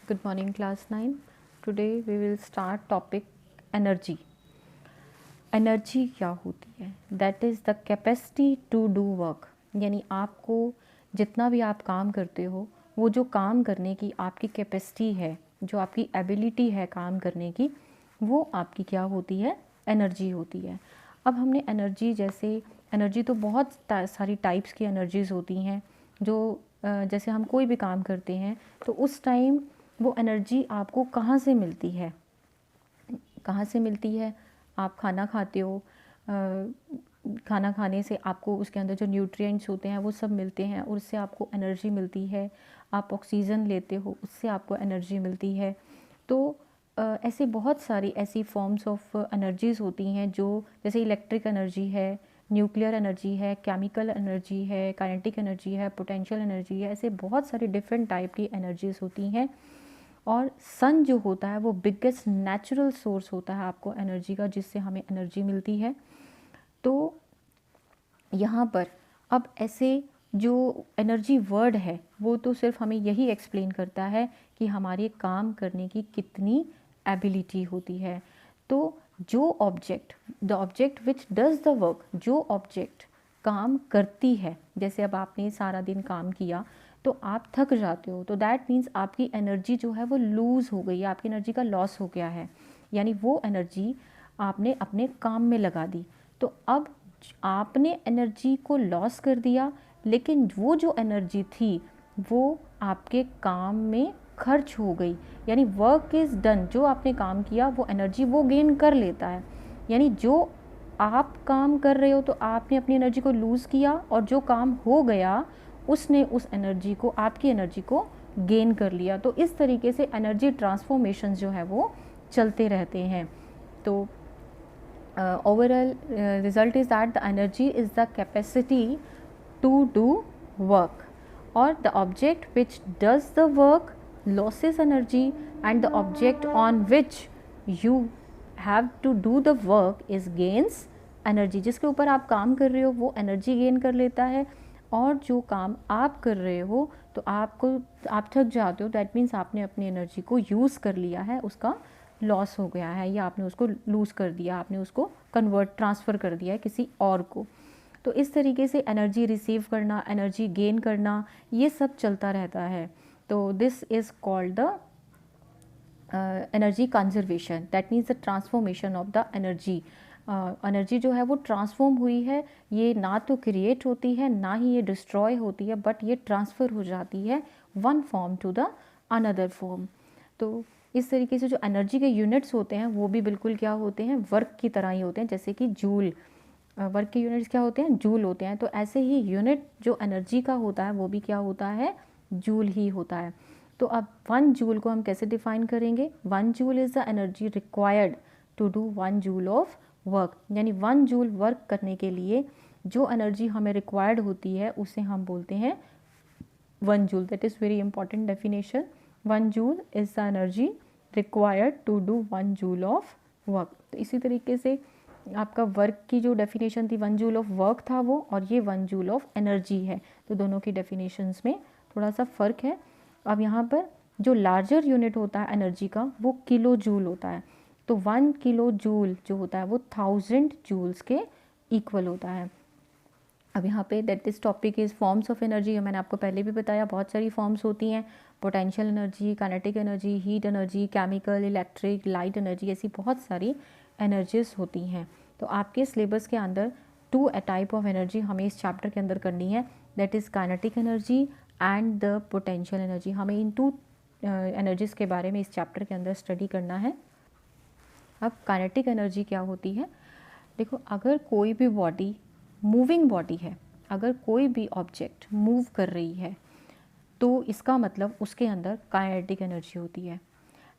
Good morning, class 9. Today we will start topic energy. Energy क्या होती है? That is the capacity to do work. यानी आपको जितना भी आप काम करते हो, वो जो काम करने की आपकी कैपेसिटी है, जो आपकी एबिलिटी है काम करने की, वो आपकी क्या होती है? एनर्जी होती है। अब हमने एनर्जी एनर्जी तो बहुत सारी टाइप्स की एनर्जीज़ होती हैं जो जैसे हम कोई भी काम करते हैं तो उस टाइम वो एनर्जी आपको कहाँ से मिलती है? कहाँ से मिलती है? आप खाना खाते हो, खाना खाने से आपको उसके अंदर जो न्यूट्रिएंट्स होते हैं वो सब मिलते हैं और उससे आपको एनर्जी मिलती है। आप ऑक्सीजन लेते हो, उससे आपको एनर्जी मिलती है। तो ऐसे बहुत सारी ऐसी फॉर्म्स ऑफ एनर्जीज़ होती हैं जो जैसे इलेक्ट्रिक एनर्जी है, न्यूक्लियर एनर्जी है, केमिकल एनर्जी है, काइनेटिक एनर्जी है, पोटेंशियल एनर्जी है। ऐसे बहुत सारी डिफरेंट टाइप की एनर्जीज़ होती हैं। और सन जो होता है वो बिगेस्ट नेचुरल सोर्स होता है आपको एनर्जी का, जिससे हमें एनर्जी मिलती है। तो यहाँ पर अब ऐसे जो एनर्जी वर्ड है वो तो सिर्फ हमें यही एक्सप्लेन करता है कि हमारे काम करने की कितनी एबिलिटी होती है। तो जो object, the object which does the work, जो ऑब्जेक्ट काम करती है, जैसे अब आपने सारा दिन काम किया तो आप थक जाते हो, तो दैट मीन्स आपकी एनर्जी जो है वो लूज़ हो गई है, आपकी एनर्जी का लॉस हो गया है। यानी वो एनर्जी आपने अपने काम में लगा दी। तो अब आपने एनर्जी को लॉस कर दिया, लेकिन वो जो एनर्जी थी वो आपके काम में खर्च हो गई। यानी वर्क इज़ डन, जो आपने काम किया वो एनर्जी वो गेन कर लेता है। यानी जो आप काम कर रहे हो तो आपने अपनी एनर्जी को लूज़ किया, और जो काम हो गया उसने उस एनर्जी को, आपकी एनर्जी को गेन कर लिया। तो इस तरीके से एनर्जी ट्रांसफॉर्मेशन जो है वो चलते रहते हैं। तो overall result is that the energy is the capacity to do work, और the object which does the work losses energy, and the object on which you have to do the work is gains energy। जिसके ऊपर आप काम कर रहे हो वो energy gain कर लेता है, और जो काम आप कर रहे हो तो आप थक जाते हो, दैट मीन्स आपने अपनी एनर्जी को यूज़ कर लिया है, उसका लॉस हो गया है या आपने उसको लूज़ कर दिया, आपने उसको ट्रांसफ़र कर दिया है किसी और को। तो इस तरीके से एनर्जी रिसीव करना, एनर्जी गेन करना, ये सब चलता रहता है। तो this is called the energy conservation, that means the transformation of the energy. Energy जो है वो ट्रांसफॉर्म हुई है, ये ना तो क्रिएट होती है ना ही ये डिस्ट्रॉय होती है, बट ये ट्रांसफ़र हो जाती है one form to the another form. तो इस तरीके से जो एनर्जी के यूनिट्स होते हैं वो भी बिल्कुल क्या होते हैं? वर्क की तरह ही होते हैं। जैसे कि जूल, वर्क के यूनिट्स क्या होते हैं? जूल होते हैं। तो ऐसे ही यूनिट जो एनर्जी का होता है वो भी क्या होता है? जूल ही होता है। तो अब 1 जूल को हम कैसे डिफाइन करेंगे? 1 joule is the energy required to do 1 joule of work. यानी 1 जूल वर्क करने के लिए जो एनर्जी हमें रिक्वायर्ड होती है उसे हम बोलते हैं 1 joule. That is very important definition. 1 joule is the energy required to do 1 joule of work. तो इसी तरीके से आपका वर्क की जो डेफिनेशन थी 1 जूल ऑफ वर्क था वो, और ये 1 जूल ऑफ एनर्जी है। तो दोनों की डेफिनेशंस में थोड़ा सा फ़र्क है। अब यहाँ पर जो लार्जर यूनिट होता है एनर्जी का वो किलो जूल होता है। तो 1 किलो जूल जो होता है वो 1000 जूल्स के इक्वल होता है। अब यहाँ पे that this topic is forms of energy. मैंने आपको पहले भी बताया बहुत सारी फॉर्म्स होती हैं, potential energy, kinetic energy, heat energy, chemical, electric, light energy, ऐसी बहुत सारी एनर्जीज होती हैं। तो आपके सिलेबस के अंदर 2 टाइप ऑफ एनर्जी हमें इस चैप्टर के अंदर करनी है, that is kinetic energy and the potential energy. हमें इन 2 एनर्जीज़ के बारे में इस चैप्टर के अंदर स्टडी करना है। अब काइनेटिक एनर्जी क्या होती है? देखो, अगर कोई भी बॉडी मूविंग बॉडी है, अगर कोई भी ऑब्जेक्ट मूव कर रही है तो इसका मतलब उसके अंदर काइनेटिक एनर्जी होती है।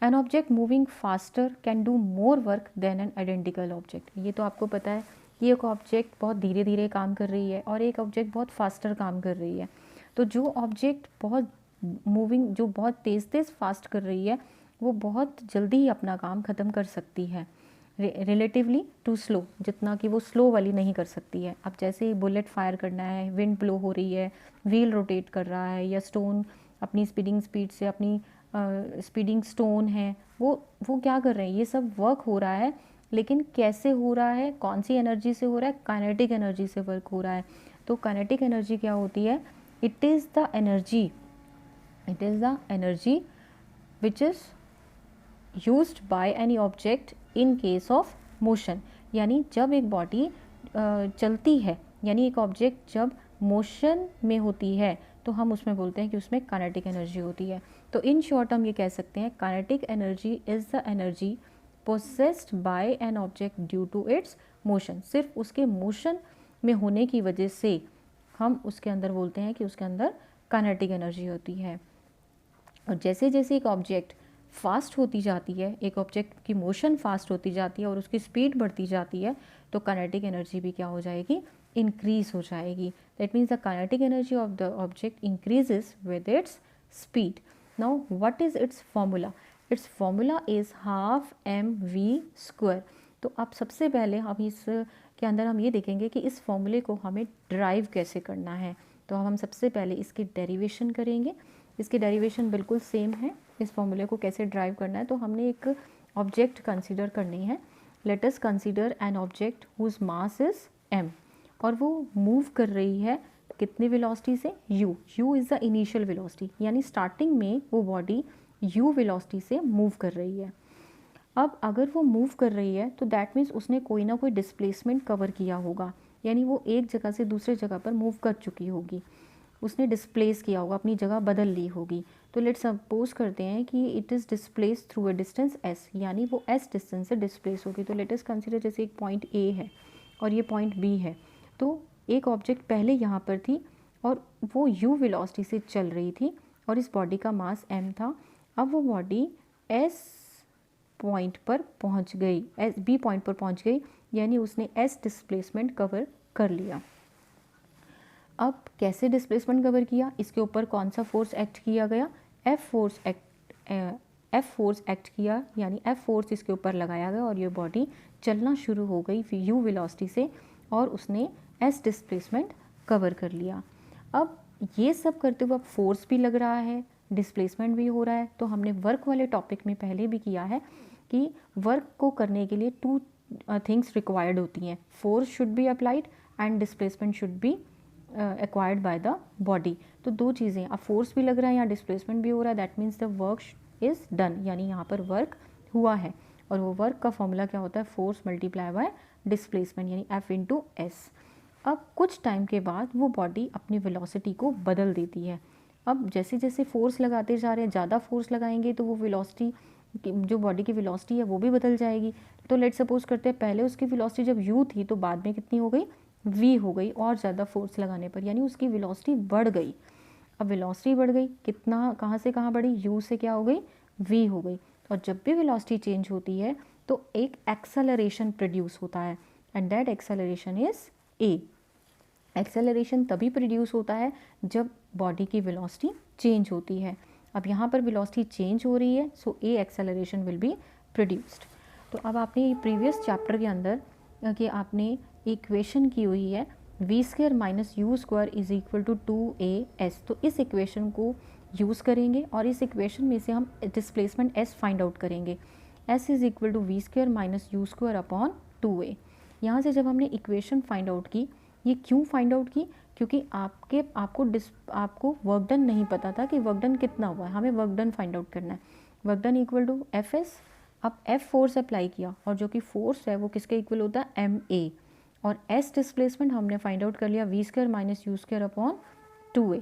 An object moving faster can do more work than an identical object. ये तो आपको पता है कि एक ऑब्जेक्ट बहुत धीरे धीरे काम कर रही है और एक ऑब्जेक्ट बहुत फास्टर काम कर रही है। तो जो ऑब्जेक्ट बहुत मूविंग, जो बहुत तेज़ तेज़ फास्ट कर रही है, वो बहुत जल्दी ही अपना काम ख़त्म कर सकती है रिलेटिवली टू स्लो, जितना कि वो स्लो वाली नहीं कर सकती है। अब जैसे ही बुलेट फायर करना है, विंड ब्लो हो रही है, व्हील रोटेट कर रहा है, या स्टोन अपनी स्पीडिंग स्पीड से अपनी स्पीडिंग स्टोन है, वो क्या कर रहे हैं, ये सब वर्क हो रहा है, लेकिन कैसे हो रहा है, कौन सी एनर्जी से हो रहा है, काइनेटिक एनर्जी से वर्क हो रहा है। तो काइनेटिक एनर्जी क्या होती है, it is the energy which is used by any object in case of motion. यानी जब एक बॉडी चलती है, यानी एक ऑब्जेक्ट जब मोशन में होती है, तो हम उसमें बोलते हैं कि उसमें काइनेटिक एनर्जी होती है। तो इन शॉर्ट हम ये कह सकते हैं, kinetic energy is the energy possessed by an object due to its motion. सिर्फ उसके मोशन में होने की वजह से हम उसके अंदर बोलते हैं कि उसके अंदर काइनेटिक एनर्जी होती है। और जैसे जैसे एक ऑब्जेक्ट फास्ट होती जाती है, एक ऑब्जेक्ट की मोशन फास्ट होती जाती है और उसकी स्पीड बढ़ती जाती है, तो काइनेटिक एनर्जी भी क्या हो जाएगी, इंक्रीज हो जाएगी। That means the kinetic energy of the object increases with its speed. Now what is it's formula, it's formula is half mv²। तो अब सबसे पहले हम इस के अंदर हम ये देखेंगे कि इस फॉर्मूले को हमें ड्राइव कैसे करना है। तो हम सबसे पहले इसकी डेरिवेशन करेंगे। इसकी डेरिवेशन बिल्कुल सेम है, इस फॉर्मूले को कैसे ड्राइव करना है। तो हमने एक ऑब्जेक्ट कंसीडर करनी है। Let us consider an object whose mass is m, और वो मूव कर रही है कितनी वेलोसिटी से, u is the initial velocity, यानी स्टार्टिंग में वो बॉडी u वेलोसिटी से मूव कर रही है। अब अगर वो मूव कर रही है तो दैट मीन्स उसने कोई ना कोई डिस्प्लेसमेंट कवर किया होगा, यानी वो एक जगह से दूसरे जगह पर मूव कर चुकी होगी, उसने डिस्प्लेस किया होगा, अपनी जगह बदल ली होगी। तो लेट्स सपोज करते हैं कि it is displace through a distance s, यानी वो s डिस्टेंस से डिस्प्लेस होगी। तो लेट अस कंसीडर जैसे एक पॉइंट a है और ये पॉइंट b है, तो एक ऑब्जेक्ट पहले यहाँ पर थी और वो u वेलोसिटी से चल रही थी और इस बॉडी का मास m था। अब वो बॉडी s पॉइंट पर पहुँच गई, b पॉइंट पर पहुँच गई, यानी उसने s डिस्प्लेसमेंट कवर कर लिया। अब कैसे डिस्प्लेसमेंट कवर किया, इसके ऊपर कौन सा फोर्स एक्ट किया गया, F फोर्स एक्ट किया, यानी F फोर्स इसके ऊपर लगाया गया और ये बॉडी चलना शुरू हो गई u वेलोसिटी से और उसने s डिस्प्लेसमेंट कवर कर लिया। अब ये सब करते हुए अब फोर्स भी लग रहा है, डिस्प्लेसमेंट भी हो रहा है। तो हमने वर्क वाले टॉपिक में पहले भी किया है कि वर्क को करने के लिए टू थिंग्स रिक्वायर्ड होती हैं, force should be applied and displacement should be acquired by the body. तो दो चीज़ें, अब फोर्स भी लग रहा है, यहाँ डिस्प्लेसमेंट भी हो रहा है, that means the work is done, यानी यहाँ पर वर्क हुआ है। और वो वर्क का फॉर्मूला क्या होता है, फोर्स मल्टीप्लाई बाय डिस्प्लेसमेंट, यानी F इंटू एस। अब कुछ टाइम के बाद वो बॉडी अपनी वेलोसिटी को बदल देती है। अब जैसे जैसे फोर्स लगाते जा रहे हैं, ज़्यादा फोर्स लगाएंगे तो वो वेलोसिटी, जो बॉडी की वेलोसिटी है वो भी बदल जाएगी। तो लेट सपोज करते हैं पहले उसकी वेलोसिटी जब u थी तो बाद में कितनी हो गई, v हो गई, और ज़्यादा फोर्स लगाने पर, यानी उसकी वेलोसिटी बढ़ गई। अब वेलोसिटी बढ़ गई, कितना, कहाँ से कहाँ बढ़ी, u से क्या हो गई, v हो गई। और जब भी वेलोसिटी चेंज होती है तो एक एक्सेलरेशन प्रोड्यूस होता है and that acceleration is a। Acceleration तभी प्रोड्यूस होता है जब बॉडी की वेलोसिटी चेंज होती है। अब यहाँ पर वेलोसिटी चेंज हो रही है, सो ए एक्सेलरेशन विल बी प्रोड्यूस्ड। तो अब आपने प्रीवियस चैप्टर के अंदर कि आपने इक्वेशन की हुई है v² minus u² is equal to 2as। तो इस इक्वेशन को यूज़ करेंगे और इस इक्वेशन में से हम डिस्प्लेसमेंट s फाइंड आउट करेंगे। s is equal to v² minus u² upon 2a। यहाँ से जब हमने इक्वेशन फाइंड आउट की, ये क्यों फाइंड आउट की, क्योंकि आपको वर्क डन नहीं पता था कि वर्क डन कितना हुआ है, हमें वर्क डन फाइंड आउट करना है। Work done equal to Fs। अब F फोर्स अप्लाई किया और जो कि फोर्स है वो किसके इक्वल होता है, ma। और S डिस्प्लेसमेंट हमने फाइंड आउट कर लिया v² minus u² upon 2a।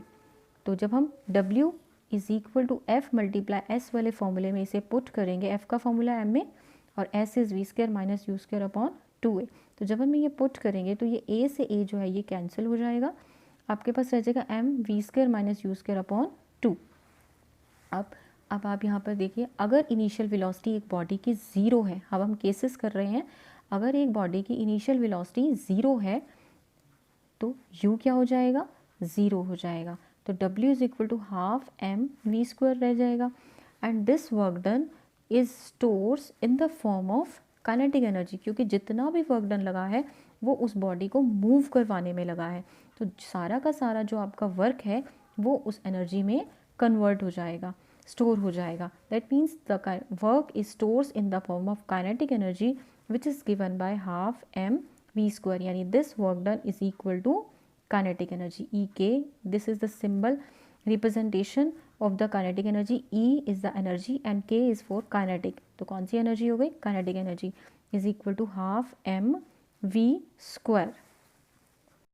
तो जब हम W is equal to F multiply S वाले फॉर्मूले में इसे पुट करेंगे, F का फॉर्मूला m में और S is v² minus u² upon 2a। तो जब हम ये पुट करेंगे तो ये a से a जो है ये कैंसिल हो जाएगा, आपके पास रह जाएगा m v² minus u² upon 2। अब आप यहाँ पर देखिए, अगर इनिशियल वेलोसिटी एक बॉडी की ज़ीरो है, अब हम केसेस कर रहे हैं, अगर एक बॉडी की इनिशियल वेलोसिटी ज़ीरो है तो u क्या हो जाएगा, ज़ीरो हो जाएगा। तो w is equal to half mv² रह जाएगा and this work done is stores in the form of kinetic energy, क्योंकि जितना भी वर्क डन लगा है वो उस बॉडी को मूव करवाने में लगा है। तो सारा का सारा जो आपका वर्क है वो उस एनर्जी में कन्वर्ट हो जाएगा। स्टोर हो जाएगा. That means the work is stores in the form of kinetic energy which is given by half M V square. यानी this work done is equal to kinetic energy E K. This is the symbol representation of the kinetic energy. E is the energy and K is for kinetic. तो कौन सी energy हो गई? Kinetic energy is equal to half M V square.